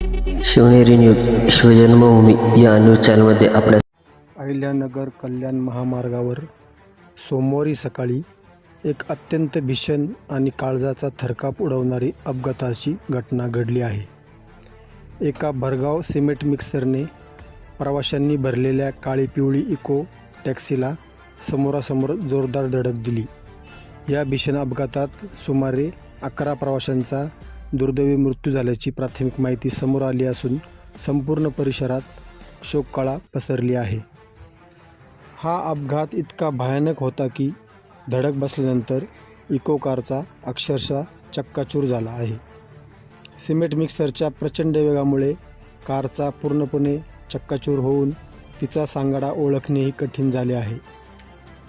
Shivneri news शिवजन्मभूमी या news चॅनलमध्ये आपल्या अहिल्यानगर कल्याण महामार्गावर सोमवारी सकाळी एक अत्यंत भीषण आणि काळजाचा थरकाप उडवणारी अपघाताची घटना घडली आहे. एका भरधाव सिमेंट मिक्सरने प्रवाशांनी भरलेल्या काळी पिवळी इको टॅक्सीला समोरासमोर जोरदार धडक दिली. या भीषण अपघातात सुमारे 11 प्रवाशांचा दुर्दैवी मृत्यू झाल्याची प्राथमिक माहिती समोर आली असून संपूर्ण परिसरात शोककळा पसरली आहे. हा अपघात इतका भयानक होता की धडक बसल्यानंतर इको कारचा अक्षरशः चक्काचूर झाला आहे. सिमेंट मिक्सरच्या प्रचंड वेगामुळे कारचा पूर्णपणे चक्काचूर होऊन तिचा सांगाडा ओळखणेही कठीण झाले आहे.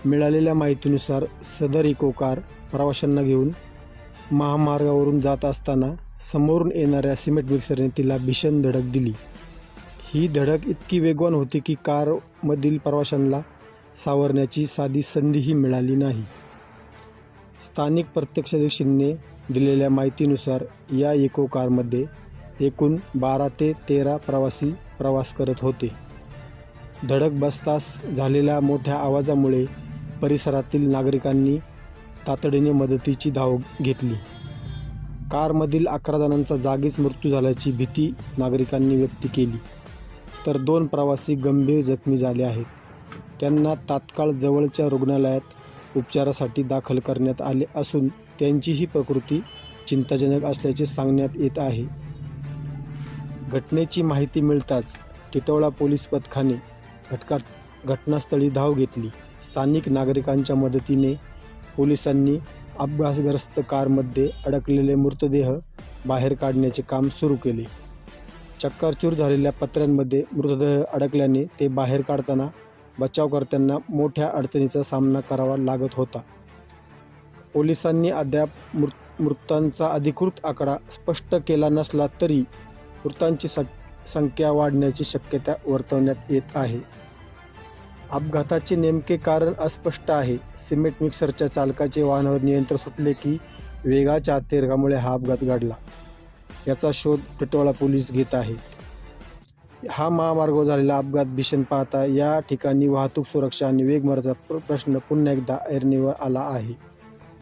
मिळालेल्या माहितीनुसार सदर इको कार प्रवाशांना घेऊन महामार्गावरून जात असताना समोरून येणाऱ्या सिमेंट मिक्सरने तिला भीषण धडक दिली. ही धडक इतकी वेगवान होती की कारमधील प्रवाशांना सावरण्याची साधी संधीही मिळाली नाही. स्थानिक प्रत्यक्षदर्शींनी दिलेल्या माहितीनुसार या इको कारमध्ये एकूण 12 ते 13 प्रवासी प्रवास करत होते. धडक बसताच झालेल्या मोठ्या आवाजामुळे परिसरातील नागरिकांनी तातडीने मदतीची धाव घेतली. कारमधील 11 जणांचा जागीच मृत्यू झाल्याची भीती नागरिकांनी व्यक्त केली, तर 2 प्रवासी गंभीर जखमी झाले आहेत. त्यांना तात्काळ जवळच्या रुग्णालयात उपचारासाठी दाखल करण्यात आले असून त्यांचीही प्रकृती चिंताजनक असल्याचे सांगण्यात येत आहे. घटनेची माहिती मिळताच टिटवाळा पोलीस पथकाने घटनास्थळी धाव घेतली. स्थानिक नागरिकांच्या मदतीने पोलिसांनी अपघातग्रस्त कारमध्ये अडकलेले मृतदेह बाहेर काढण्याचे काम सुरू केले. चक्काचूर झालेल्या पत्र्यांमध्ये मृतदेह अडकल्याने ते बाहेर काढताना बचावकर्त्यांना मोठ्या अडचणीचा सामना करावा लागत होता. पोलिसांनी अद्याप मृतांचा अधिकृत आकडा स्पष्ट केला नसला तरी मृतांची संख्या वाढण्याची शक्यता वर्तवण्यात येत आहे. अपघाताचे नेमके कारण अस्पष्ट आहे. सिमेंट मिक्सरच्या चालकाचे वाहनावर नियंत्रण सुटले की वेगाच्या अतिरेकामुळे हा अपघात घडला, याचा शोध टिटवाळा पोलीस घेत आहेत. हा महामार्गावर झालेला अपघात भीषण पाहता या ठिकाणी वाहतूक सुरक्षा आणि वेगमर्यादेचा प्रश्न पुन्हा एकदा ऐरणीवर आला आहे.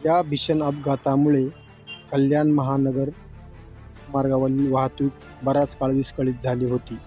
या भीषण अपघातामुळे कल्याण महानगर मार्गावरील वाहतूक बराच काळ विस्कळीत झाली होती.